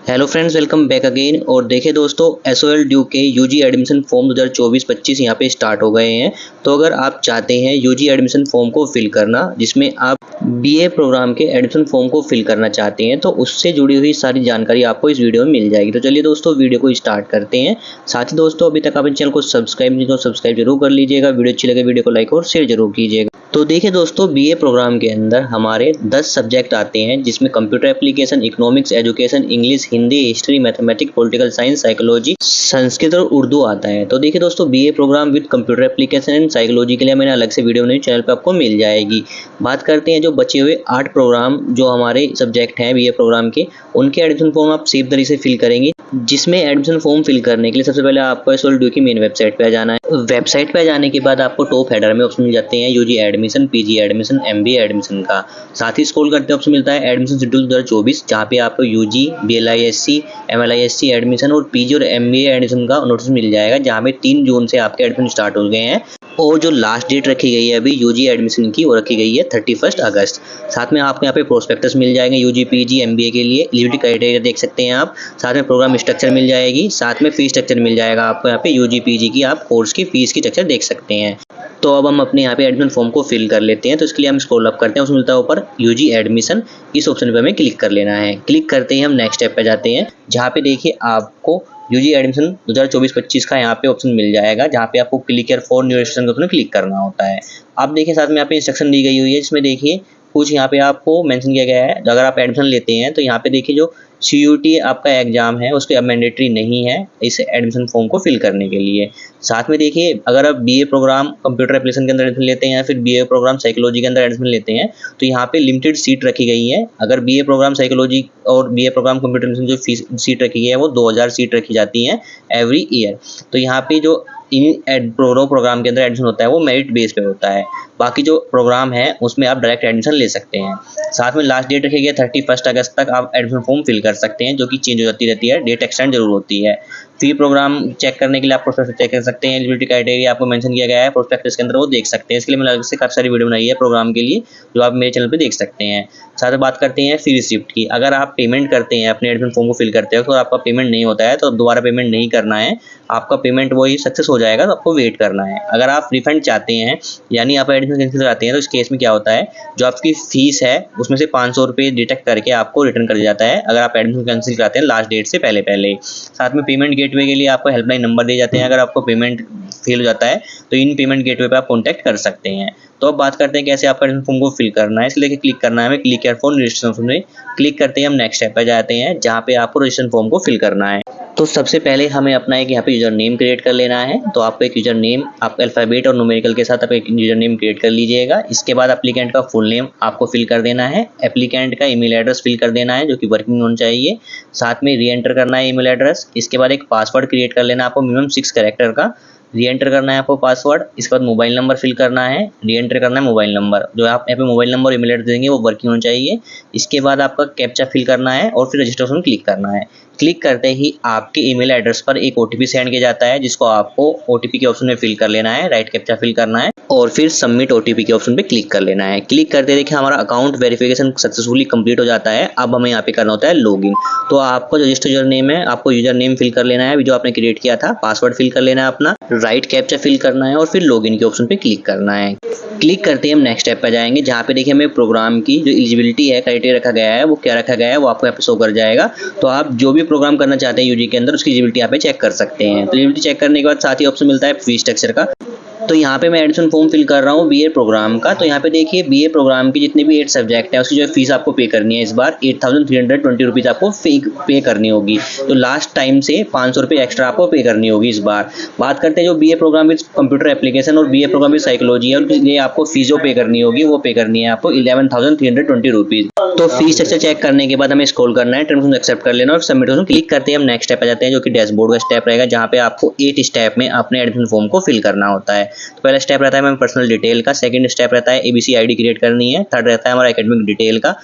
Hello friends, welcome back again. और देखिए दोस्तों, एसओएल ड्यू के यूजी एडमिशन फॉर्म 2024-25 यहाँ पे स्टार्ट हो गए हैं। तो अगर आप चाहते हैं यूजी एडमिशन फॉर्म को फिल करना, जिसमें आप बीए प्रोग्राम के एडमिशन फॉर्म को फिल करना चाहते हैं, तो उससे जुड़ी हुई सारी जानकारी आपको इस वीडियो में मिल जाएगी। तो चलिए दोस्तों, वीडियो को स्टार्ट करते हैं। साथ ही दोस्तों, अभी तक आपने चैनल को सब्सक्राइब नहीं किया तो सब्सक्राइब जरूर कर लीजिएगा। वीडियो अच्छी लगे वीडियो को लाइक और शेयर जरूर कीजिएगा। तो देखिए दोस्तों, बीए प्रोग्राम के अंदर हमारे 10 सब्जेक्ट आते हैं, जिसमें computer application, economics, education, English, Hindi, history, mathematics, political science, psychology, Sanskrit और उर्दू आता है। तो देखिए दोस्तों, BA program with computer application and psychology के लिए मैंने अलग से वीडियो बनाई, चैनल पे आपको मिल जाएगी। बात करते हैं जो बचे हुए 8 प्रोग्राम जो हमारे सब्जेक्ट हैं बीए प्रोग्राम के, उनके एडमिशन फॉर्म आप सेफ तरीके से फिल करेंगे। जिसमें एडमिशन फॉर्म फिल करने के लिए सबसे पहले आपको एसओएल ड्यू की मेन वेबसाइट पे जाना है। वेबसाइट पे जाने के बाद आपको टॉप हेडर में ऑप्शन मिल जाते हैं UG admission, PG admission, MBA admission का। साथ ही स्क्रॉल करते ऑप्शन मिलता है एडमिशन शेड्यूल 2024, जहाँ पे आपको यूजी, बीएलआईएससी, एमएलआईएससी एडमिशन और पीजी और एमबीए एडमिशन का नोटिस मिल जाएगा, जहाँ पे 3 जून से आपके एडमिशन स्टार्ट हो गए हैं। और जो लास्ट डेट रखी गई है अभी यूजी एडमिशन की, वो रखी गई है 31 अगस्त। साथ में आपको यहाँ पे प्रोस्पेक्टस मिल जाएंगे यूजी, पीजी, एमबीए के लिए। एलिजिबिलिटी क्राइटेरिया देख सकते हैं आप। साथ में प्रोग्राम स्ट्रक्चर मिल जाएगी, साथ में फीस स्ट्रक्चर मिल जाएगा आपको। यहाँ पे यूजी पीजी की आप कोर्स की फीस की स्ट्रक्चर देख सकते हैं। तो अब हम अपने यहाँ पे एडमिशन फॉर्म को फिल कर लेते हैं। तो इसके लिए हम स्क्रॉल अप करते हैं, उसमें मिलता है ऊपर यूजी एडमिशन। इस ऑप्शन पे हमें क्लिक कर लेना है। क्लिक करते ही हम नेक्स्ट स्टेप पे जाते हैं, जहाँ पे देखिए आपको यूजी एडमिशन 2024-25 का यहाँ पे ऑप्शन मिल जाएगा, जहाँ पे आपको click here for new registration के ऑप्शन क्लिक करना होता है। आप देखिए साथ में यहाँ पे इंस्ट्रक्शन दी गई हुई है, जिसमें देखिए कुछ यहाँ पे आपको मेंशन किया गया है। अगर आप एडमिशन लेते हैं तो यहाँ पे देखिए जो सीयूटी आपका एग्जाम है उसके अब मैंडेटरी नहीं है इस एडमिशन फॉर्म को फिल करने के लिए। साथ में देखिए अगर आप बीए प्रोग्राम कंप्यूटर एप्लीकेशन के अंदर एडमिशन लेते हैं या फिर बीए प्रोग्राम साइकोलॉजी के अंदर एडमिशन लेते हैं, तो यहाँ पे लिमिटेड सीट रखी गई है। अगर बीए प्रोग्राम साइकोलॉजी और बीए प्रोग्राम कंप्यूटर एप्लीकेशन जो फीस सीट रखी गई है वो 2000 सीट रखी जाती है एवरी ईयर। तो यहाँ पे जो इन प्रोग्राम के अंदर एडमिशन होता है वो मेरिट बेस पे होता है। बाकी जो प्रोग्राम है उसमें आप डायरेक्ट एडमिशन ले सकते हैं। साथ में लास्ट डेट रखी गई है 31 अगस्त तक आप एडमिशन फॉर्म फिल कर सकते हैं, जो कि चेंज हो जाती रहती है, डेट एक्सटेंड जरूर होती है। फी प्रोग्राम चेक करने के लिए आप प्रोस्पेक्टस चेक कर सकते हैं। एलिजिबिलिटी क्राइटेरिया आपको मेंशन किया गया है प्रोस्पेक्टस के अंदर, वो देख सकते हैं। इसके लिए मैंने अलग से काफी सारी वीडियो बनाई है प्रोग्राम के लिए, जो आप मेरे चैनल पे देख सकते हैं। साथ में बात करते हैं फी रिसिप्ट की। अगर आप पेमेंट करते हैं अपने एडमिशन फॉर्म को फिल करते हो तो आपका पेमेंट नहीं होता है, तो दोबारा पेमेंट नहीं करना है। आपका पेमेंट वही सक्सेस हो जाएगा, तो आपको वेट करना है। अगर आप रिफंड चाहते हैं, यानी आप एडमिशन कैंसिल कराते हैं, तो इस केस में क्या होता है, जो आपकी फीस है उसमें से 500 रुपये डिडक्ट करके आपको रिटर्न कर दिया जाता है, अगर आप एडमिशन कैंसिल कराते हैं लास्ट डेट से पहले पहले। साथ में पेमेंट गेटवे के लिए आपको हेल्पलाइन नंबर दिए जाते हैं। अगर आपको पेमेंट फेल हो जाता है तो इन पेमेंट गेटवे पे आप कॉन्टैक्ट कर सकते हैं। तो अब बात करते हैं कैसे आपका एडमिशन फॉर्म को फिल करना है। इसलिए क्लिक करना है हमें क्लिक हियर फॉर रजिस्ट्रेशन में। क्लिक करते ही हम नेक्स्ट स्टेप पे जाते हैं, जहाँ पे आपको रजिस्ट्रेशन फॉर्म को फिल करना है। तो सबसे पहले हमें अपना एक यहाँ पे यूजर नेम क्रिएट कर लेना है। तो आपको एक यूजर नेम, आप अल्फाबेट और न्यूमेरिकल के साथ आप एक यूजर नेम क्रिएट कर लीजिएगा। इसके बाद एप्लीकेंट का फुल नेम आपको फिल कर देना है। एप्लीकेंट का ईमेल एड्रेस फिल कर देना है, जो कि वर्किंग होना चाहिए। साथ में री एंटर करना है ईमेल एड्रेस। इसके बाद एक पासवर्ड क्रिएट कर लेना है आपको, मिनिमम 6 कैरेक्टर का। री एंटर करना है आपको पासवर्ड। इसके बाद मोबाइल नंबर फिल करना है। री एंटर करना है मोबाइल नंबर, जो आप यहाँ पे मोबाइल नंबर ईमेल एड्रेस देंगे वो वर्किंग होना चाहिए। इसके बाद आपका कैप्चा फिल करना है और फिर रजिस्ट्रेशन क्लिक करना है। क्लिक करते ही आपके ईमेल एड्रेस पर एक ओटीपी सेंड किया जाता है, जिसको आपको ओटीपी के ऑप्शन में फिल कर लेना है। राइट कैप्चा फिल करना है और फिर सबमिट ओटीपी के ऑप्शन पे क्लिक कर लेना है। क्लिक करते देखिए हमारा अकाउंट वेरिफिकेशन सक्सेसफुली कंप्लीट हो जाता है। अब हमें यहाँ पे करना होता है लॉगिन। तो आपको रजिस्टर यूजर नेम है, आपको यूजर नेम फिल कर लेना है जो आपने क्रिएट किया था। पासवर्ड फिल कर लेना है अपना, राइट कैप्चा फिल करना है और फिर लॉगिन के ऑप्शन पे क्लिक करना है। क्लिक करते ही हम नेक्स्ट स्टेप पे जाएंगे, जहाँ पे देखिए हमें प्रोग्राम की जो एलिजिबिलिटी है, क्राइटेरिया रखा गया है, वो क्या रखा गया है वो आपको यहाँ पे शो कर जाएगा। तो आप जो भी प्रोग्राम करना चाहते हैं यूजी के अंदर, उसकी एलिजिबिलिटी यहाँ पे चेक कर सकते हैं। तो एलिजिबिलिटी चेक करने के बाद साथ ही ऑप्शन मिलता है फी स्ट्रक्चर का। तो यहाँ पे मैं एडमिशन फॉर्म फिल कर रहा हूँ बीए प्रोग्राम का। तो यहाँ पे देखिए बीए प्रोग्राम की जितने भी 8 सब्जेक्ट है उसकी जो फीस आपको पे करनी है, इस बार 8320 रुपीज़ आपको पे करनी होगी। तो लास्ट टाइम से 500 रुपये एक्स्ट्रा आपको पे करनी होगी इस बार। बात करते हैं जो BA program with computer application और बीए प्रोग्राम विद साइकोलॉजी है, उनके लिए आपको फीस जो पे करनी होगी वो पे करनी है आपको 11,320 रुपीज़। तो फीस स्ट्रक्चर चेक करने के बाद हमें स्क्रॉल करना है, टर्म्स एक्सेप्ट कर लेना और सबमिट ऑप्शन क्लिक करते हैं हम नेक्स्ट स्टेप आ जाते हैं, जो कि डैशबोर्ड का स्टेप रहेगा, जहाँ पे आपको 8 स्टेप में अपने एडमिशन फॉर्म को फिल करना होता है। तो पहला स्टेप रहता है हमें पर्सनल डिटेल का, सेकंड स्टेप रहता है एबीसी आईडी क्रिएट करनी है, थर्ड रहता है हमारा एकेडमिक डिटेल का,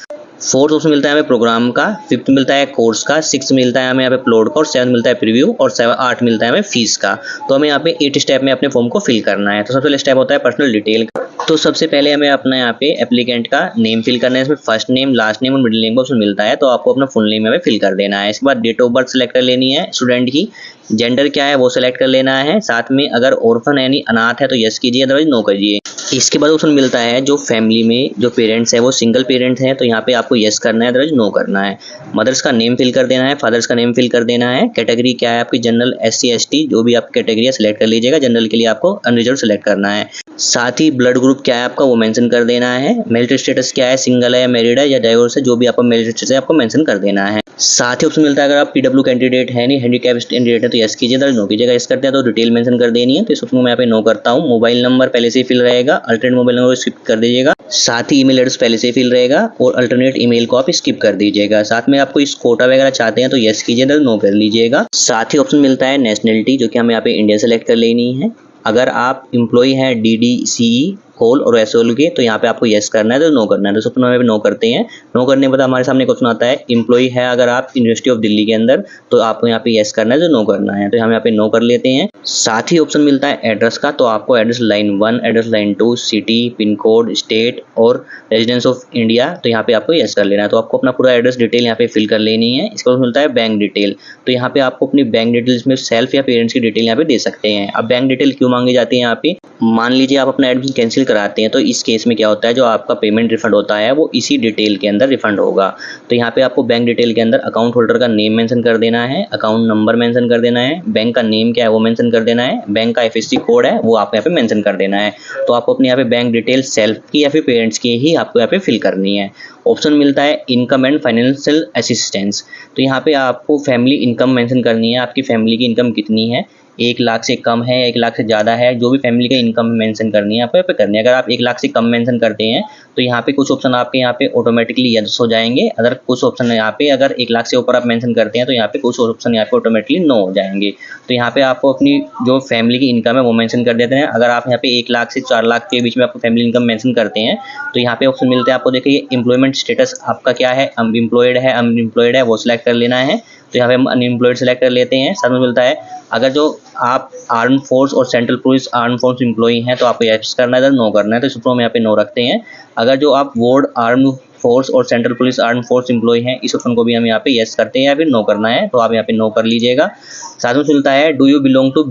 फोर्थ ऑप्शन मिलता है हमें प्रोग्राम का, फिफ्थ मिलता है कोर्स का, सिक्स मिलता है हमें यहाँ पे अपलोड का और सेवन मिलता है प्रीव्यू और 8 मिलता है हमें फीस का। तो हमें यहाँ पे 8 स्टेप में अपने फॉर्म को फिल करना है। तो सबसे पहले स्टेप होता है पर्सनल डिटेल का। तो सबसे पहले हमें अपना यहाँ पे एप्लीकेंट का नेम फिल करना है। इसमें फर्स्ट नेम, लास्ट नेम और मिडिल नेम का ऑप्शन मिलता है, तो आपको अपना फुल नेम हमें फिल कर देना है। इसके बाद डेट ऑफ बर्थ सेलेक्ट कर लेनी है स्टूडेंट की, जेंडर क्या है वो सेलेक्ट कर लेना है। साथ में अगर ऑर्फन यानी अनाथ है तो यस कीजिए, अदरवाइज नो कीजिए। इसके बाद ऑप्शन मिलता है जो फैमिली में जो पेरेंट्स है वो सिंगल पेरेंट है, तो यहाँ पे आपको यस करना है, अदरवाइज नो करना है। मदर्स का नेम फिल कर देना है, फादर्स का नेम फिल कर देना है। कैटेगरी क्या है आपकी, जनरल, SC ST जो भी आपकी कैटेगरी है सिलेक्ट कर लीजिएगा। जनरल के लिए आपको अनरिजर्व सेलेक्ट करना है। साथ ही ब्लड ग्रुप क्या है आपका वो मेंशन कर देना है। मैरिटल स्टेटस क्या है, सिंगल है या मैरिड है या डाइवोर्स है, जो भी आपका मैरिटल स्टेटस है आपको मेंशन कर देना है। साथ ही ऑप्शन मिलता है अगर आप PW कैंडिडेट है नहीं, हैंडीकैप कैंडिडेट है तो यस कीजिए, अदरवाइज नो कीजिएगा। यस करते हैं तो डिटेल मेंशन कर देनी है, तो इस ऑप्शन को मैं यहाँ पे नो करता हूँ। मोबाइल नंबर पहले से ही फिल रहेगा, अल्टरनेट मोबाइल नंबर स्किप कर दीजिएगा। साथ ही ईमेल एड्रेस पहले से ही फिल रहेगा और अल्टरनेट ईमेल को आप स्किप कर दीजिएगा। साथ में आपको इस कोटा वगैरह चाहते हैं तो यस कीजिए, अदरवाइज नो कर लीजिएगा। साथ ही ऑप्शन मिलता है नेशनलिटी, जो कि हमें यहाँ पे इंडिया सेलेक्ट कर लेनी है। अगर आप एम्प्लॉय हैं DDCE होल और SOL के तो यहाँ पे आपको यस करना है, तो नो करना है, तो सब पे नो करते हैं। नो करने के बाद हमारे सामने क्वेश्चन आता है एम्प्लॉय है अगर आप यूनिवर्सिटी ऑफ दिल्ली के अंदर तो आपको यहाँ पे यस करना है, तो नो करना है, तो हम यहाँ पे नो कर लेते हैं। साथ ही ऑप्शन मिलता है एड्रेस का, तो आपको address line 1, address line 2, city, pin code, state और रेजिडेंस ऑफ इंडिया, तो यहाँ पे आपको यस कर लेना है। तो आपको अपना पूरा एड्रेस डिटेल यहाँ पे फिल कर लेनी है। इसके बाद मिलता है बैंक डिटेल, तो यहाँ पे आपको अपनी बैंक डिटेल्स में सेल्फ या पेरेंट्स की डिटेल यहाँ पे दे सकते हैं। अब बैंक डिटेल क्यों मांगी जाती है यहाँ पे, मान लीजिए आप अपना एडमिशन कैंसिल कराते हैं तो इस केस में क्या होता है, जो आपका पेमेंट रिफंड होता है वो इसी डिटेल के अंदर रिफंड होगा। तो यहाँ पे आपको बैंक डिटेल के अंदर अकाउंट होल्डर का नेम मेंशन कर देना है, अकाउंट नंबर मेंशन कर देना है, बैंक का नेम क्या है वो मेंशन कर देना है, बैंक का FSC कोड है वो आपको यहाँ पे मेंशन कर देना है। तो आपको अपने यहाँ पे बैंक डिटेल सेल्फ की या फिर पेरेंट्स की ही आपको यहाँ पे फिल करनी है। ऑप्शन मिलता है इनकम एंड फाइनेंशियल असिस्टेंस, तो यहाँ पे आपको फैमिली इनकम मेंशन करनी है, आपकी फैमिली की इनकम कितनी है, 1 लाख से कम है, 1 लाख से ज़्यादा है, जो भी फैमिली का इनकम मेंशन करनी है आपको यहाँ पे करनी है। अगर आप 1 लाख से कम मेंशन करते हैं तो यहाँ पे कुछ ऑप्शन आपके यहाँ पे ऑटोमेटिकली यस हो जाएंगे, अगर कुछ ऑप्शन यहाँ पे अगर 1 लाख से ऊपर आप मेंशन करते हैं तो यहाँ पे कुछ ऑप्शन यहाँ पे ऑटोमेटिकली नो हो जाएंगे। तो यहाँ पे आपको अपनी जो फैमिली की इनकम है वो मेंशन कर देते हैं। अगर आप यहाँ पे 1 लाख से 4 लाख के बीच में आपको फैमिली इनकम मेंशन करते हैं तो यहाँ पे ऑप्शन मिलते हैं आपको, देखिए एम्प्लॉयमेंट स्टेटस आपका क्या है, एम्प्लॉयड है अनएम्प्लॉयड है वो सिलेक्ट कर लेना है, तो यहाँ पे हम अनएम्प्लॉयड सेलेक्ट कर लेते हैं। साथ में मिलता है अगर जो आप आर्म फोर्स और central police arm force employee हैं तो आपको यस करना है, नो करना है, तो इस ऑप्शन में यहाँ पे नो रखते हैं। अगर जो आप वार्ड आर्म फोर्स और central police arm force employee हैं इस ऑप्शन को भी हम यहाँ पे यस करते हैं या फिर नो करना है, तो आप यहाँ पे नो कर लीजिएगा। साथ में मिलता है do you belong to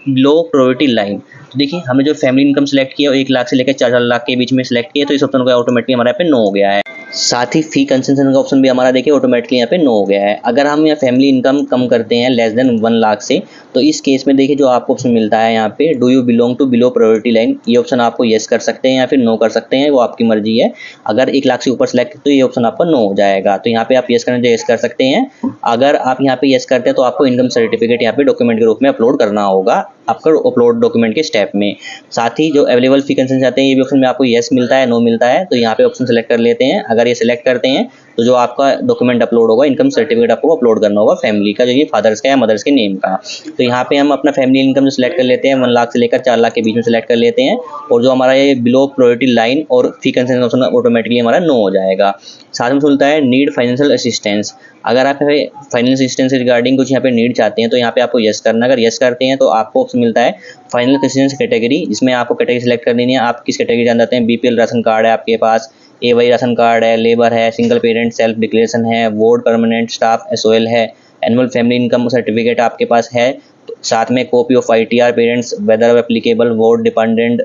low poverty line, तो देखिए हमने जो फैमिली इनकम सेलेक्ट किया 1 लाख से लेकर 4 लाख के बीच में सेलेक्ट किया, तो इस ऑप्शन को ऑटोमेटिकली हमारे यहाँ पे नो हो गया है। साथ ही फी कंसेशन का ऑप्शन भी हमारा देखिए ऑटोमेटिकली यहाँ पे नो हो गया है। अगर हम यहाँ फैमिली इनकम कम करते हैं लेस देन 1 लाख से, तो इस केस में देखिए जो आपको ऑप्शन मिलता है यहाँ पे do you belong to below priority line, ये ऑप्शन आपको यस कर सकते हैं या फिर नो कर सकते हैं, वो आपकी मर्जी है। अगर 1 लाख से ऊपर सेलेक्ट तो ये ऑप्शन आपका नो हो जाएगा, तो यहाँ पे आप यस करना चाहिए, यस कर सकते हैं। अगर आप यहाँ पे यस करते हैं तो आपको इनकम सर्टिफिकेट यहाँ पे डॉक्यूमेंट के रूप में अपलोड करना होगा आपका अपलोड डॉक्यूमेंट के स्टेप में। साथ ही जो अवेलेबल फी कंसेशन चाहते हैं ये भी ऑप्शन में आपको यस मिलता है, नो मिलता है, तो यहाँ पे ऑप्शन सेलेक्ट कर लेते हैं। अगर ये सिलेक्ट करते हैं तो जो आपका डॉक्यूमेंट अपलोड होगा इनकम सर्टिफिकेट आपको अपलोड करना होगा फैमिली का, जो ये फादर्स का या मदर्स के नेम का। तो यहाँ पे हम अपना फैमिली इनकम जो सिलेक्ट कर लेते हैं 1 लाख से लेकर 4 लाख के बीच में सिलेक्ट कर लेते हैं, और जो हमारा ये बिलो प्रायोरिटी लाइन और फी कंसेशन ऑप्शन ऑटोमेटिकली हमारा नो हो जाएगा। साथ में मिलता है नीड फाइनेंशियल असिस्टेंस, अगर आप फाइनेंशियल असिस्टेंस रिगार्डिंग कुछ यहाँ पे नीड चाहते हैं तो यहाँ पे आपको यस करना है। अगर यस करते हैं तो आपको ऑप्शन मिलता है फाइनेंशियल असिस्टेंस कैटेगरी, जिसमें आपको कैटेगरी सेलेक्ट कर देनी है, आप किस कैटेगरी जान जाते हैं। BPL राशन कार्ड है आपके पास, AY राशन कार्ड है, लेबर है, सिंगल पेरेंट सेल्फ डिक्लेरेशन है, वार्ड परमानेंट स्टाफ SOL है, एनुअल फैमिली इनकम सर्टिफिकेट आपके पास है, साथ में copy of ITR parents whether applicable, ward dependent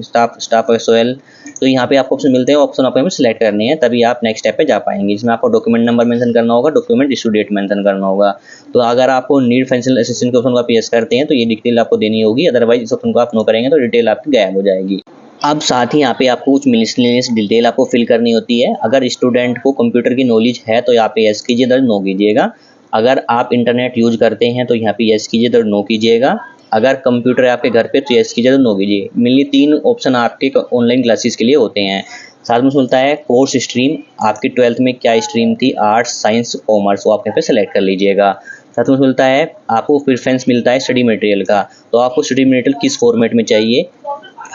staff SOL। तो यहाँ पे आपको ऑप्शन मिलते हैं, ऑप्शन आपको सिलेक्ट करनी है, तभी आप नेक्स्ट स्टेप पे जा पाएंगे, जिसमें आपको डॉक्यूमेंट नंबर मेंशन करना होगा, डॉक्यूमेंट इशू डेट मेंशन करना होगा। तो अगर आपको नीड फाइनेंशियल असिस्टेंस के ऑप्शन को आप यस करते हैं तो ये डिटेल आपको देनी होगी, अदरवाइज इस ऑप्शन को आप नो करेंगे तो डिटेल आपकी गायब हो जाएगी। अब साथ ही यहाँ पे आपको कुछ मिसलेनियस डिटेल आपको फिल करनी होती है। अगर स्टूडेंट को कंप्यूटर की नॉलेज है तो यहाँ पे यस कीजिए, इधर नो कीजिएगा। अगर आप इंटरनेट यूज करते हैं तो यहाँ पे यस कीजिए, इधर नो कीजिएगा। अगर कंप्यूटर है आपके घर पे तो यस कीजिए, तो नो कीजिए। मेनली 3 ऑप्शन आपके ऑनलाइन क्लासेस के लिए होते हैं। साथ में मिलता है कोर्स स्ट्रीम, आपकी 12th में क्या स्ट्रीम थी, आर्ट्स साइंस कॉमर्स, वो आप यहाँ पे सेलेक्ट कर लीजिएगा। साथ में मिलता है आपको प्रेफरेंस मिलता है स्टडी मटेरियल का, तो आपको स्टडी मटेरियल किस फॉर्मेट में चाहिए,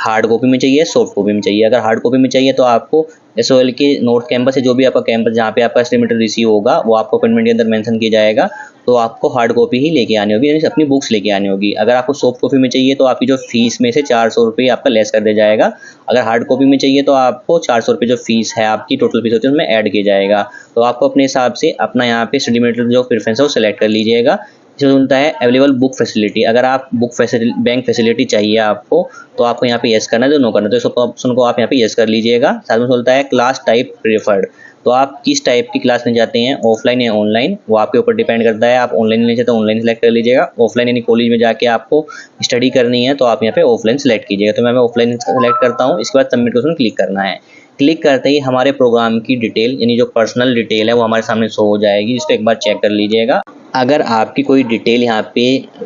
हार्ड कॉपी में चाहिए, सॉफ्ट कॉपी में चाहिए। अगर हार्ड कॉपी में चाहिए तो आपको एसओएल के नॉर्थ कैंपस से जो भी आपका कैंपस जहाँ पे आपका एस्टिमेटेड रिसीव होगा वो आपको अपॉइंटमेंट के अंदर मेंशन किया जाएगा, तो आपको हार्ड कॉपी ही लेके आनी होगी, यानी अपनी बुक्स लेके आनी होगी। अगर आपको सॉफ्ट कॉपी में चाहिए तो आपकी जो फीस में से 400 रुपये आपका लेस कर दिया जाएगा। अगर हार्ड कॉपी में चाहिए तो आपको 400 रुपये जो फीस है आपकी टोटल फीस होती है उसमें ऐड किया जाएगा। तो आपको अपने हिसाब से अपना यहाँ पे स्टडी मटेरियल जो प्रेफरेंस है वो सेलेक्ट कर लीजिएगा। इसमें मिलता है अवेलेबल बुक फैसिलिटी। अगर आप बुक फैसिलिटी बैंक फैसिलिटी चाहिए आपको तो आपको यहाँ पे येस करना है, तो नो करना है, तो इस ऑप्शन को आप यहाँ पे येस कर लीजिएगा। साथ में बोलता है क्लास टाइप प्रेफर्ड, तो आप किस टाइप की क्लास में जाते हैं, ऑफलाइन या ऑनलाइन, वो आपके ऊपर डिपेंड करता है। आप ऑनलाइन लेना चाहते तो ऑनलाइन सेलेक्ट कर लीजिएगा। ऑफलाइन यानी कॉलेज में जाके आपको स्टडी करनी है तो आप यहाँ पे ऑफलाइन सेलेक्ट कीजिएगा। तो मैं ऑफलाइन सेलेक्ट करता हूँ। इसके बाद सबमिट ऑप्शन क्लिक करना है। क्लिक करते ही हमारे प्रोग्राम की डिटेल यानी जो पर्सनल डिटेल है वो हमारे सामने शो हो जाएगी, जिसको एक बार चेक कर लीजिएगा। अगर आपकी कोई डिटेल यहाँ पे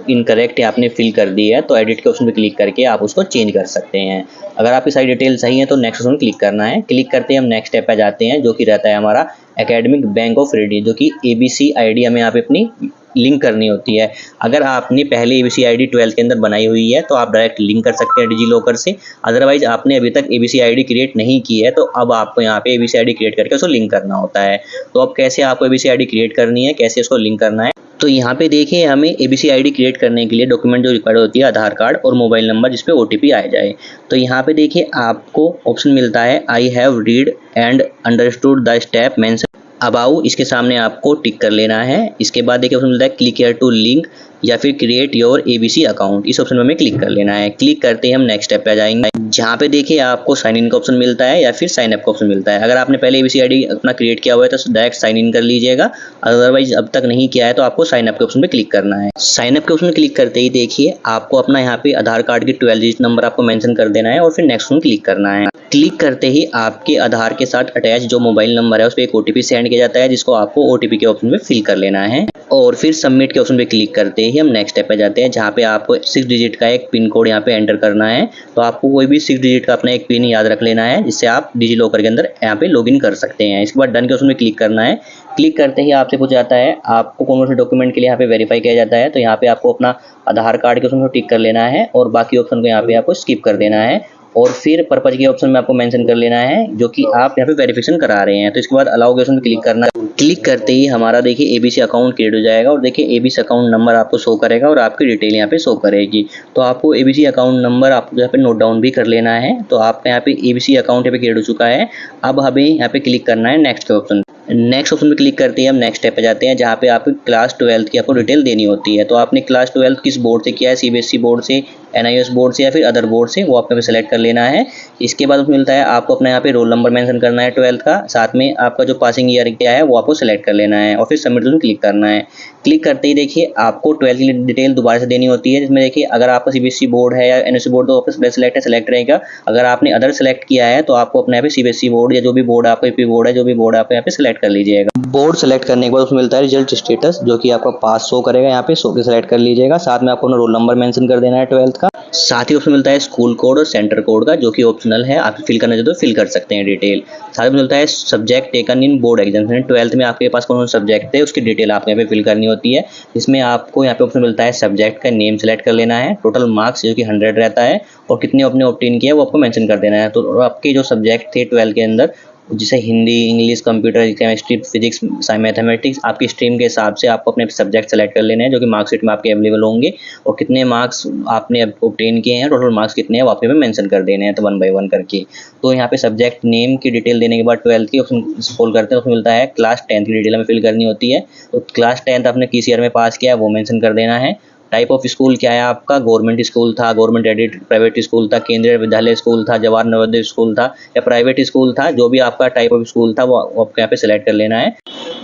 इनकरेक्ट है, आपने फिल कर दी है, तो एडिट के ऑप्शन पे क्लिक करके आप उसको चेंज कर सकते हैं। अगर आपकी सारी डिटेल सही है तो नेक्स्ट ऑप्शन क्लिक करना है। क्लिक करते ही हम नेक्स्ट स्टेप पे जाते हैं, जो कि रहता है हमारा एकेडमिक बैंक ऑफ रेडी, जो कि ABC ID हमें यहाँ पे अपनी लिंक करनी होती है। अगर आपने पहले ABC ID 12th के अंदर बनाई हुई है तो आप डायरेक्ट लिंक कर सकते हैं डिजी लॉकर से। अदरवाइज आपने अभी तक ABC ID क्रिएट नहीं की है तो अब आपको यहाँ पे ABC ID क्रिएट करके उसको लिंक करना होता है। तो अब कैसे आपको ABC ID क्रिएट करनी है, कैसे उसको लिंक करना है, तो यहाँ पे देखिए हमें ABC ID क्रिएट करने के लिए डॉक्यूमेंट जो रिक्वायर्ड होती है आधार कार्ड और मोबाइल नंबर जिस पे OTP आ जाए। तो यहाँ पे देखिए आपको ऑप्शन मिलता है I have read and understood the step mention above, इसके सामने आपको टिक कर लेना है। इसके बाद देखिए ऑप्शन मिलता है क्लिक हियर टू लिंक या फिर क्रिएट योर ABC अकाउंट, इस ऑप्शन में हमें क्लिक कर लेना है। क्लिक करते ही हम नेक्स्ट स्टेप पे आ जाएंगे, जहाँ पे देखिए आपको साइन इन का ऑप्शन मिलता है या फिर साइन अप का ऑप्शन मिलता है। अगर आपने पहले ABC ID अपना क्रिएट किया हुआ है तो डायरेक्ट साइन इन कर लीजिएगा। अदरवाइज अब तक नहीं किया है तो आपको साइन अप के ऑप्शन पे क्लिक करना है। साइन अप के ऑप्शन क्लिक करते ही देखिए आपको अपना यहाँ पे आधार कार्ड की 12 डिजिट नंबर आपको मेंशन कर देना है और फिर नेक्स्ट ऑप्शन क्लिक करना है। क्लिक करते ही आपके आधार के साथ अटैच जो मोबाइल नंबर है उस पर एक OTP सेंड किया जाता है, जिसको आपको OTP के ऑप्शन पे फिल कर लेना है। और फिर सबमिट के ऑप्शन पे क्लिक करते ही हम नेक्स्ट स्टेप पे जाते हैं, जहाँ पे आपको 6 डिजिट का एक पिन कोड यहाँ पे एंटर करना है। तो आपको कोई भी 6 डिजिट का अपना एक पिन याद रख लेना है, जिससे आप डिजी लॉकर के अंदर यहाँ पे लॉगिन कर सकते हैं। इसके बाद डन के ऑप्शन पे क्लिक करना है। क्लिक करते ही आपसे पूछ जाता है आपको कौन से डॉक्यूमेंट के लिए यहाँ पे वेरीफाई किया जाता है, तो यहाँ पे आपको अपना आधार कार्ड के ऑप्शन को टिक कर लेना है और बाकी ऑप्शन को यहाँ पे आपको स्किप कर देना है। और फिर पर्पज के ऑप्शन में आपको मेंशन कर लेना है जो कि आप यहाँ पे वेरिफिकेशन करा रहे हैं। तो इसके बाद अलाउ के ऑप्शन पे क्लिक करना है। क्लिक करते ही हमारा देखिए ABC अकाउंट क्रिएट हो जाएगा और देखिए ABC अकाउंट नंबर आपको शो करेगा और आपकी डिटेल यहाँ पे शो करेगी। तो आपको ABC अकाउंट नंबर आपको यहाँ पे नोट डाउन भी कर लेना है। तो आपका यहाँ पे ABC अकाउंट यहाँ पे क्रिएट हो चुका है। अब हमें यहाँ पे क्लिक करना है नेक्स्ट ऑप्शन। नेक्स्ट ऑप्शन पे क्लिक करते ही हम नेक्स्ट स्टेप पे जाते हैं, जहाँ पे आपकी क्लास 12th की आपको डिटेल देनी होती है। तो आपने क्लास 12th किस बोर्ड से किया है, CBSE बोर्ड से, NIOS बोर्ड से या फिर अदर बोर्ड से, वो आपको पे सेलेक्ट कर लेना है। इसके बाद उसमें मिलता है आपको अपना यहाँ पे रोल नंबर मेंशन करना है 12th का, साथ में आपका जो पासिंग ईयर क्या है वो आपको सेलेक्ट कर लेना है और फिर सबमिट में क्लिक करना है। क्लिक करते ही देखिए आपको 12th की डिटेल दोबारा से देनी होती है, जिसमें देखिए अगर आपका CBSE बोर्ड है या NIOS बोर्ड तो आपका सेलेक्ट है, सेलेक्ट रहेगा। अगर आपने अदर सेलेक्ट किया है तो आपको अपने यहाँ पे CBSE बोर्ड या जो भी बोर्ड आपका AP बोर्ड है, जो भी बोर्ड आपको यहाँ पे सेलेक्ट कर लीजिएगा। बोर्ड सेलेक्ट करने के बाद उसमें मिलता है रिजल्ट स्टेटस, जो कि आपका पास शो करेगा, यहाँ पे शो के सेलेक्ट कर लीजिएगा। साथ में आपको अपना रोल नंबर मेंशन कर देना है 12th का। साथ ही उसमें मिलता है स्कूल कोड और सेंटर कोड का, जो कि ऑप्शनल है, आप फिल करना चाहते तो फिल कर सकते हैं डिटेल। साथ में मिलता है subject taken in board exam, 12th में आपके पास कौन सा सब्जेक्ट है उसकी डिटेल आपको यहाँ पे फिल करनी होती है। इसमें आपको यहाँ पे ऑप्शन मिलता है सब्जेक्ट का नेम सेलेक्ट कर लेना है, टोटल मार्क्स जो कि 100 रहता है और कितने आपने ऑब्टेन किया है वो आपको मेंशन कर देना है। तो आपके जो सब्जेक्ट थे 12th के अंदर, जैसे Hindi, English, computer, chemistry, physics, mathematics, आपकी स्ट्रीम के हिसाब से आपको अपने सब्जेक्ट सेलेक्ट कर लेने हैं, जो कि मार्कशीट में आपके अवेलेबल होंगे और कितने मार्क्स आपने ऑब्टेन किए हैं, टोटल मार्क्स कितने हैं वो आपने मेंशन कर देने हैं, तो 1 बाय 1 करके। तो यहाँ पे सब्जेक्ट नेम की डिटेल देने के बाद 12th की ऑप्शन स्क्रॉल करते हैं, उसमें मिलता है क्लास 10th की डिटेल हमें फिल करनी होती है। तो क्लास 10th आपने किस ईयर में पास किया है वो मेंशन कर देना है। टाइप ऑफ स्कूल क्या है आपका, गवर्नमेंट स्कूल था, गवर्नमेंट एडेड प्राइवेट स्कूल था, केंद्रीय विद्यालय स्कूल था, जवाहर नवोदय स्कूल था या प्राइवेट स्कूल था, जो भी आपका टाइप ऑफ स्कूल था वो आपको यहाँ पे सेलेक्ट कर लेना है।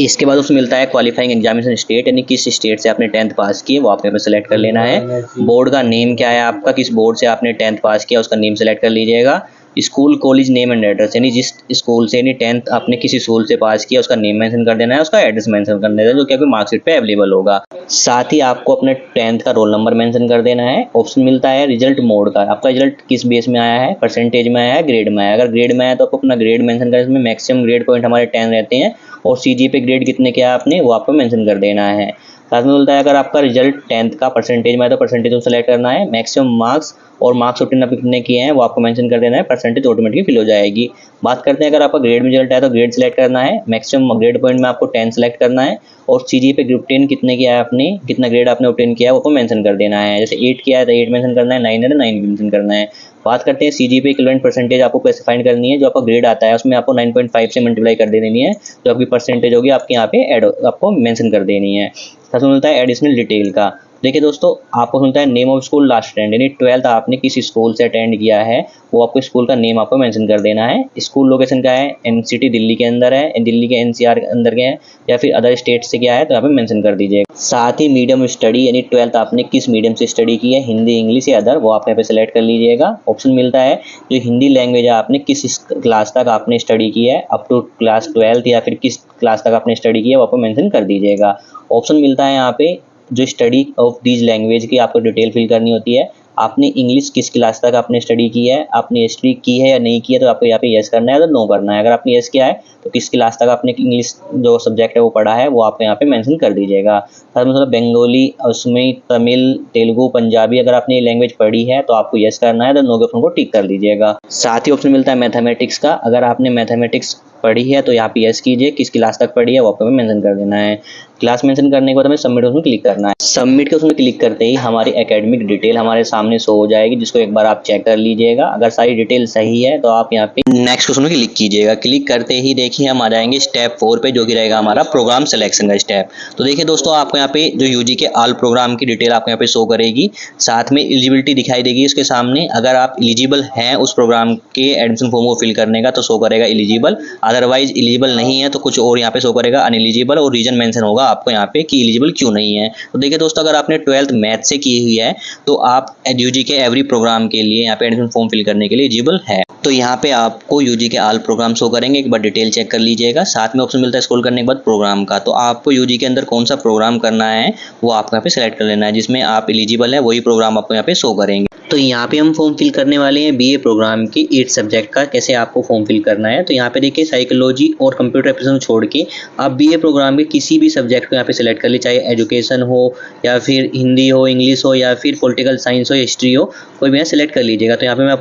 इसके बाद उसमें मिलता है क्वालिफाइंग एग्जामिनेशन स्टेट, यानी किस स्टेट से आपने 10th पास की वो आप यहाँ पे सेलेक्ट कर लेना है। बोर्ड का नेम क्या है आपका, किस बोर्ड से आपने 10th पास किया उसका नेम सेलेक्ट कर लीजिएगा। School, college name and address, यानी जिस स्कूल से, यानी 10th आपने किसी स्कूल से पास किया उसका नेम मेंशन कर देना है, उसका एड्रेस मेंशन कर देना है, जो कि आपकी मार्कशीट पे अवेलेबल होगा। साथ ही आपको अपने 10th का रोल नंबर मेंशन कर देना है। ऑप्शन मिलता है रिजल्ट मोड का, आपका रिजल्ट किस बेस में आया है, परसेंटेज में आया है, ग्रेड में आया है। अगर ग्रेड में आया तो आपको अपना ग्रेड मेंशन करना है, इसमें मैक्सिमम ग्रेड पॉइंट हमारे 10 रहते हैं और CGPA ग्रेड कितने क्या आपने वो आपको मेंशन कर देना है। साथ में बोलता है अगर आपका रिजल्ट 10th का परसेंटेज में है तो परसेंटेज को सेलेक्ट करना है, मैक्सिमम मार्क्स और मार्क्स ऑब्टेन आपने कितने किए हैं वो आपको मेंशन कर देना है, परसेंटेज ऑटोमेटिकली फिल हो जाएगी। बात करते हैं अगर आपका ग्रेड में रिजल्ट है तो ग्रेड सेलेक्ट करना है, मैक्सिमम ग्रेड पॉइंट में आपको 10 सेलेक्ट करना है और सीजीपीए पे ग्रुप 10 कितने किया है आपने, कितना ग्रेड आपने ऑब्टेन किया है वो आपको मेंशन कर देना है। जैसे 8 किया है तो 8 मेंशन करना है, 9 है तो 9 मेंशन करना है। बात करते हैं सीजीपीए इक्विवेलेंट परसेंटेज आपको कैसे फाइंड करनी है। जो आपका ग्रेड आता है उसमें आपको 9.5 से मल्टीप्लाई कर देनी है, जो आपकी परसेंटेज होगी आपके यहाँ पे ऐड आपको मेंशन कर देनी है। साथ में मिलता है एडिशनल डिटेल का। देखिए दोस्तों, आपको मिलता है name of school last rank, यानी 12th आपने किस स्कूल से अटेंड किया है वो आपको स्कूल का नेम आपको मेंशन कर देना है। स्कूल लोकेशन क्या है, एनसीटी दिल्ली के अंदर है, दिल्ली के एनसीआर के अंदर के है या फिर अदर स्टेट से क्या है तो यहाँ पे मेंशन कर दीजिएगा। साथ ही मीडियम स्टडी, यानी 12th आपने किस मीडियम से स्टडी की है, हिंदी, इंग्लिश या अदर, वो आप यहाँ पे सेलेक्ट कर लीजिएगा। ऑप्शन मिलता है जो हिंदी लैंग्वेज है आपने किस क्लास तक आपने स्टडी की है, अप टू क्लास 12th या फिर किस क्लास तक आपने स्टडी की है वो आपको मेंशन कर दीजिएगा। ऑप्शन मिलता है यहाँ पे जो स्टडी ऑफ दीज लैंग्वेज की आपको डिटेल फिल करनी होती है। आपने इंग्लिश किस क्लास तक आपने स्टडी की है, आपने हिस्ट्री की है या नहीं की है तो आपको यहाँ पे यस करना है तो नो करना है। अगर आपने यस किया है तो किस क्लास तक आपने इंग्लिश जो सब्जेक्ट है वो पढ़ा है वो आपको यहाँ पे मेंशन कर दीजिएगा। साथ में मतलब बंगाली, उसमें तमिल, तेलुगु, पंजाबी अगर आपने ये लैंग्वेज पढ़ी है तो आपको यस करना है तो नो के ऑप्शन को टिक कर दीजिएगा। साथ ही ऑप्शन मिलता है मैथमेटिक्स का। अगर आपने मैथमेटिक्स पढ़ी है तो यहाँ पे यस कीजिए, किस क्लास तक पढ़ी है वो आपको मेंशन कर देना है। क्लास मेंशन करने के बाद हमें सबमिट उसमें क्लिक करना है। सबमिट के उसमें क्लिक करते ही हमारी एकेडमिक डिटेल हमारे सामने शो हो जाएगी, जिसको एक बार आप चेक कर लीजिएगा। अगर सारी डिटेल सही है तो आप यहाँ पे नेक्स्ट उसमें क्लिक कीजिएगा। क्लिक करते ही देखिए हम आ जाएंगे स्टेप 4 पे, जो कि रहेगा हमारा प्रोग्राम सिलेक्शन का स्टेप। तो देखिए दोस्तों, आपको यहाँ पे जो यूजी के ऑल प्रोग्राम की डिटेल आपको यहाँ पे शो करेगी, साथ में एलिजिबिलिटी दिखाई देगी इसके सामने। अगर आप एलिजिबल हैं उस प्रोग्राम के एडमिशन फॉर्म को फिल करने का तो शो करेगा एलिजिबल, अदरवाइज एलिजिबल नहीं है तो कुछ और यहाँ पे शो करेगा अनएलिजिबल, और रीजन मेंशन होगा आपको यहाँ पे कि एलिजिबल क्यों नहीं है। तो देखिए दोस्तों, अगर आपने 12th मैथ से की हुई है तो आप यूजी के एवरी प्रोग्राम के लिए यहाँ पे एडमिशन फॉर्म फिल करने के लिए एलिजिबल है। तो यहाँ पे आपको यूजी के ऑल प्रोग्राम शो करेंगे, एक बार डिटेल चेक कर लीजिएगा। साथ में ऑप्शन मिलता है स्क्रॉल करने के बाद प्रोग्राम का। तो आपको यूजी के अंदर कौन सा प्रोग्राम करना है वो आपको यहाँ पे सेलेक्ट कर लेना है, जिसमें आप एलिजिबल है वही प्रोग्राम आपको यहाँ पे शो करेंगे। तो यहाँ पे हम फॉर्म फिल करने वाले हैं बीए प्रोग्राम की 8 सब्जेक्ट का। कैसे आपको फॉर्म फिल करना है तो यहाँ पे देखिए साइकोलॉजी और कंप्यूटर एप्लीकेशन छोड़ के आप बीए प्रोग्राम के किसी भी सब्जेक्ट को यहाँ पे सिलेक्ट कर ली, चाहे एजुकेशन हो या फिर हिंदी हो, इंग्लिश हो या फिर पॉलिटिकल साइंस हो, हिस्ट्री हो, कोई भी यहाँ सेलेक्ट कर लीजिएगा। तो यहाँ पे मैं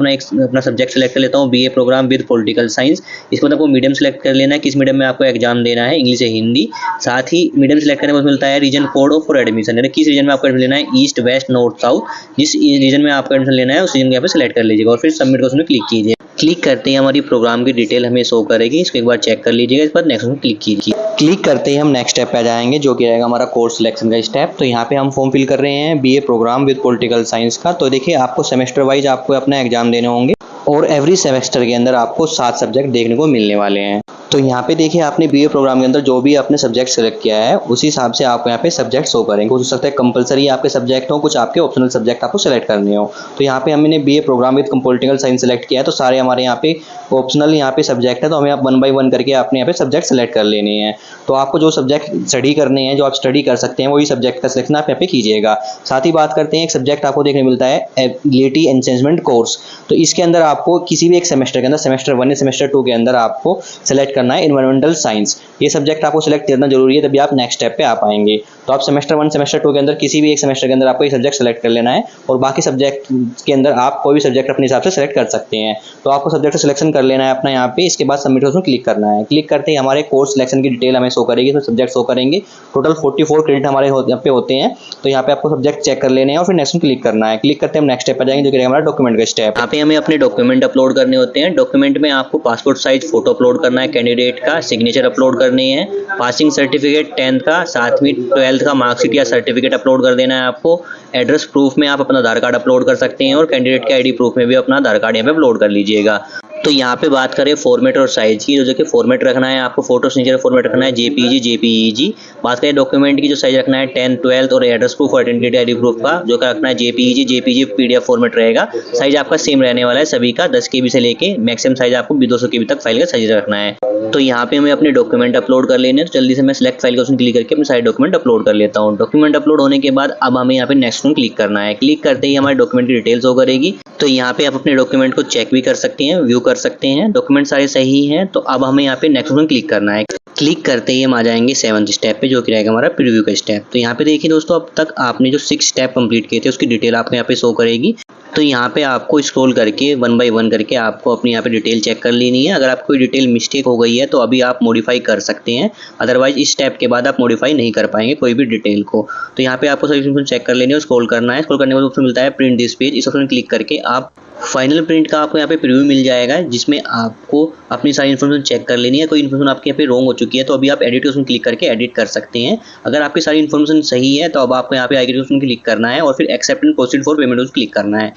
अपना सब्जेक्ट सेलेक्ट कर लेता हूँ BA program with political science. इसको आपको मीडियम सेलेक्ट कर लेना है, किस मीडियम में आपको एग्जाम देना है, इंग्लिश या हिंदी। साथ ही मीडियम सेलेक्ट करने के बाद मिलता है रीजन कोड फॉर एडमिशन, यानी किस रीजन में आपको एडमिशन लेना है, ईस्ट, वेस्ट, नॉर्थ, साउथ। जिस रीजन में आपको एडमिशन लेना है उस रीजन को यहाँ पे सेलेक्ट कर लीजिएगा और फिर सबमिट का उसमें क्लिक कीजिए। क्लिक करते ही हमारी प्रोग्राम की डिटेल हमें शो करेगी, इसको एक बार चेक कर लीजिएगा। इस पर नेक्स्ट में क्लिक कीजिए। क्लिक करते ही हम नेक्स्ट स्टेप पे आ जाएंगे, जो कि रहेगा हमारा कोर्स सिलेक्शन का स्टेप। तो यहाँ पे हम फॉर्म फिल कर रहे हैं BA program with political science का। तो देखिए, आपको सेमेस्टर वाइज आपको अपना एग्जाम देने होंगे और एवरी सेमेस्टर के अंदर आपको 7 सब्जेक्ट देखने को मिलने वाले हैं। तो यहाँ पे देखिए, आपने बीए प्रोग्राम के अंदर जो भी आपने सब्जेक्ट सेलेक्ट किया है उसी हिसाब से आपको यहाँ पे सब्जेक्ट शो करेंगे। हो सकता है कंपलसरी आपके सब्जेक्ट हो, कुछ आपके ऑप्शनल सब्जेक्ट आपको सेलेक्ट करने हो। तो यहाँ पे हमने BA program with political science select किया है, तो सारे हमारे यहाँ पे ऑप्शनल यहाँ पे सब्जेक्ट है, तो हमें आप 1 बाय 1 करके आपने यहाँ पे सब्जेक्ट सेलेक्ट कर लेने हैं। तो आपको जो सब्जेक्ट स्टडी करने हैं, जो आप स्टडी कर सकते हैं, वही सब्जेक्ट का सिलेक्शन आप यहाँ पे कीजिएगा। साथ ही बात करते हैं, एक सब्जेक्ट आपको देखने मिलता है एबिलिटी एनहांसमेंट कोर्स। तो इसके अंदर आपको किसी भी एक सेमेस्टर के अंदर, सेमेस्टर 1 या सेमेस्टर 2 के अंदर आपको सेलेक्ट करना है एनवायरमेंटल साइंस। ये सब्जेक्ट आपको सेलेक्ट करना जरूरी है, तभी आप नेक्स्ट स्टेप पे आ पाएंगे। तो आप सेमेस्टर 1 सेमेस्टर 2 के अंदर किसी भी एक सेमेस्टर के अंदर आपको ये सब्जेक्ट सेलेक्ट कर लेना है और बाकी सब्जेक्ट के अंदर आप कोई भी सब्जेक्ट अपने हिसाब से सेलेक्ट कर सकते हैं। तो आपको सब्जेक्ट सिलेक्शन कर लेना है अपना यहाँ पे। इसके बाद सबमिट उसमें क्लिक करना है। क्लिक करते ही हमारे कोर्स सिलेक्शन की डिटेल हमें शो करेगी, इसमें सब्जेक्ट शो करेंगे। टोटल 44 क्रेडिट हमारे यहाँ पे होते हैं। तो यहाँ पे आपको सब्जेक्ट चेक कर लेने हैं और फिर नेक्स्ट में क्लिक करना है। क्लिक करते हम नेक्स्ट स्टेप पर जाएंगे, जो कि हमारा डॉक्यूमेंट का स्टेप। यहाँ पे हमें अपने डॉक्यूमेंट अपलोड करने होते हैं। डॉक्यूमेंट में आपको पासपोर्ट साइज फोटो अपलोड करना है, कैंडिडेट का सिग्नेचर अपलोड करनी है, पासिंग सर्टिफिकेट 10th का, साथ में 12th का मार्कशीट या सर्टिफिकेट अपलोड कर देना है आपको। एड्रेस प्रूफ में आप अपना आधार कार्ड अपलोड कर सकते हैं और कैंडिडेट के आईडी प्रूफ में भी अपना आधार कार्ड यहाँ पे अपलोड कर लीजिएगा। तो यहाँ पे बात करें फॉर्मेट और साइज की, तो देखिए फॉर्मेट रखना है आपको, फोटो सिग्नेचर फॉर्मेट रखना है जेपीजी जेपीईजी। बात करें डॉक्यूमेंट की, जो साइज रखना है 10th 12th और एड्रेस प्रूफ और आइडेंटिटी आईडी प्रूफ का, जो का रखना है जेपीईजी जेपीजी पीडीएफ फॉर्मेट रहेगा। साइज आपका सेम रहने वाला है सभी का, 10 KB से लेके मैक्सिमम साइज आपको 200 KB तक फाइल का साइज रखना है। तो यहाँ पे हमें अपने डॉक्यूमेंट अपलोड कर लेने हैं। तो जल्दी से मैं सिलेक्ट फाइल का ऑप्शन क्लिक करके अपने सारे डॉक्यूमेंट अपलोड कर लेता हूँ। डॉक्यूमेंट अपलोड होने के बाद अब हमें यहाँ पे नेक्स्ट में क्लिक करना है। क्लिक करते ही हमारे डॉक्यूमेंट की डिटेल्स हो करेगी। तो यहाँ पे आप अपने डॉक्यूमेंट को चेक भी कर सकते हैं, व्यू कर सकते हैं। डॉक्यूमेंट सारे सही हैं तो अब हमें यहाँ पे नेक्स्ट में क्लिक करना है। क्लिक करते ही हम आ जाएंगे 7th स्टेप पे, जो कि रहेगा हमारा प्रीव्यू का स्टेप। तो यहाँ पे देखिए दोस्तों, अब तक आपने जो 6 स्टेप कंप्लीट किए थे उसकी डिटेल आपको यहाँ पे शो करेगी। तो यहाँ पे आपको स्क्रॉल करके 1 बाय 1 करके आपको अपनी यहाँ पे डिटेल चेक कर लेनी है। अगर आपको कोई डिटेल मिस्टेक हो गई है तो अभी आप मॉडिफाई कर सकते हैं, अदरवाइज इस स्टेप के बाद आप मॉडिफाई नहीं कर पाएंगे कोई भी डिटेल को। तो यहाँ पे आपको सारी इन्फॉर्मेशन चेक कर लेनी है और स्क्रॉल करना है। स्क्रॉल करने के बाद ऑप्शन मिलता है प्रिंट दिस पेज, इस ऑप्शन में क्लिक करके आप फाइनल प्रिंट का आपको यहाँ पे प्रीव्यू मिल जाएगा, जिसमें आपको अपनी सारी इन्फॉर्मेशन चेक कर लेनी है। कोई इन्फॉर्मेशन आपके यहाँ पे रॉन्ग हो चुकी है तो अभी आप एडिट के ऑप्शन क्लिक करके एडिट कर सकते हैं। अगर आपकी सारी इन्फॉर्मेशन सही है तो अब आपको यहाँ पे आई ऑप्शन क्लिक करना है और फिर accept and proceed for payment click करना है।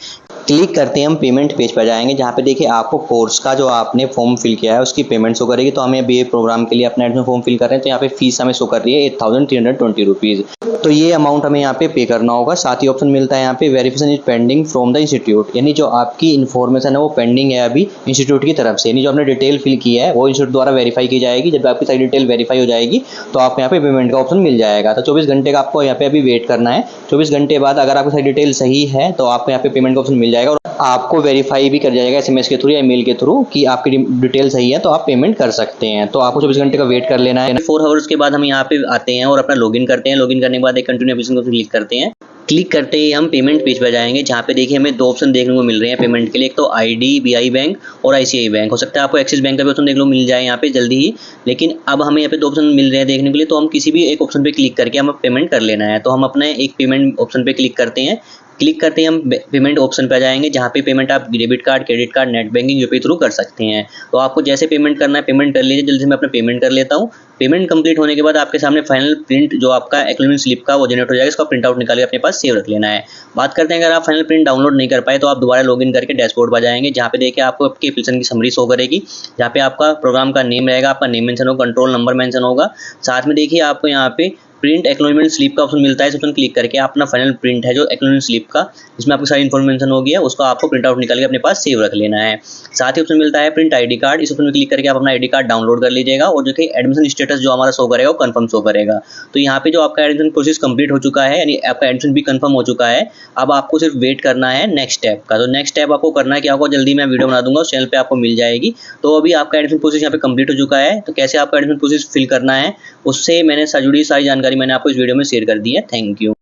क्लिक करते हैं हम पेमेंट पेज पर जाएंगे, जहाँ पे देखिए आपको कोर्स का जो आपने फॉर्म फिल किया है उसकी पेमेंट शो करेगी। तो हमें बीए प्रोग्राम के लिए अपना एडमिशन फॉर्म फिल कर रहे हैं, तो यहाँ पे फीस हमें शो कर रही है 8320 रुपीज़। तो ये अमाउंट हमें यहाँ पे करना होगा। साथ ही ऑप्शन मिलता है यहाँ पे verification is pending from the institute, यानी जो आपकी इन्फॉर्मेशन है वो पेंडिंग है अभी इंस्टीट्यूट की तरफ से, यानी जो आपने डिटेल फिल की है वो इंस्टीट्यूट द्वारा वेरीफाई की जाएगी। जब आपकी सारी डिटेल वेरीफाई हो जाएगी तो आपको यहाँ पे पेमेंट का ऑप्शन मिल जाएगा। तो 24 घंटे का आपको यहाँ पे अभी वेट करना है। 24 घंटे बाद अगर आपकी सारी डिटेल सही है तो आपको यहाँ पे पेमेंट का ऑप्शन मिल जाएगा और आपको वेरीफाई भी कर जाएगा SMS के थ्रू या ईमेल के थ्रू कि आपकी डिटेल सही है, तो आप पेमेंट कर सकते हैं। तो आपको 24 घंटे का वेट कर लेना है। 4 आवर्स के बाद हम यहाँ पे आते हैं और अपना लॉगिन करते हैं। लॉगिन करने के बाद एक कंटिन्यू एप्लीकेशन को क्लिक करते हैं। क्लिक करते ही हम पेमेंट पेज पर जाएंगे, जहाँ पे देखिए हमें 2 ऑप्शन देखने को मिल रहे हैं पेमेंट के लिए। एक तो IDBI बैंक और ICICI बैंक। हो सकता है आपको एक्सिस बैंक का भी ऑप्शन देखने को मिल जाए यहाँ पे जल्दी ही, लेकिन अब हमें यहाँ पे 2 ऑप्शन मिल रहे हैं देखने के लिए, तो हम किसी भी एक ऑप्शन पे क्लिक करके हम पेमेंट कर लेना है। तो हम अपने एक पेमेंट ऑप्शन पे क्लिक करते हैं। क्लिक करते ही हम पेमेंट ऑप्शन पे जाएंगे, जहाँ पे पेमेंट आप debit card, credit card, net banking, UPI through कर सकते हैं। तो आपको जैसे पेमेंट करना है पेमेंट कर लीजिए। जल्दी से मैं अपना पेमेंट कर लेता हूँ। पेमेंट कंप्लीट होने के बाद आपके सामने फाइनल प्रिंट जो आपका एक्नॉलेजमेंट स्लिप का वो जनरेट हो जाएगा। इसका प्रिंट आउट निकाल के अपने पास सेव रख लेना है। बात करते हैं, अगर आप फाइनल प्रिंट डाउनलोड नहीं कर पाए तो आप दोबारा लॉगिन करके डैशबोर्ड पर जाएंगे, जहाँ पे देखिए आपको आपके एप्लीकेशन की समरी शो करेगी, जहाँ पे आपका प्रोग्राम का नेम रहेगा, आपका नेम मेंशन होगा, कंट्रोल नंबर मेंशन होगा। साथ में देखिए आपको यहाँ पे प्रिंट एक्नॉलेजमेंट स्लिप का ऑप्शन मिलता है। इस ऑप्शन क्लिक करके अपना फाइनल प्रिंट है जो एक्नॉलेजमेंट स्लिप का, जिसमें आपकी सारी इन्फॉर्मेशन होगी है, उसको आपको प्रिंट आउट निकाल के अपने पास सेव रख लेना है। साथ ही ऑप्शन मिलता है प्रिंट ID कार्ड। इस ऑप्शन में क्लिक करके आप अपना ID कार्ड डाउनलोड कर लीजिएगा और जो कि एडमिशन स्टेटस जो हमारा शो करेगा वो कंफर्म शो करेगा। तो यहाँ पे जो आपका एडमिशन प्रोसेस कंप्लीट हो चुका है, यानी आपका एडमिशन भी कंफर्म हो चुका है। अब आपको सिर्फ वेट करना है नेक्स्ट स्टेप का। तो नेक्स्ट स्टेप आपको करना है क्या होगा, जल्दी मैं वीडियो बना दूंगा, उस चैनल पे आपको मिल जाएगी। तो अभी आपका एडमिशन प्रोसेस यहाँ पे कंप्लीट हो चुका है। तो कैसे आपका एडमिशन प्रोसेस फिल करना है उससे मैंने जुड़ी सारी जानकारी मैंने आपको इस वीडियो में शेयर कर दी है। Thank you.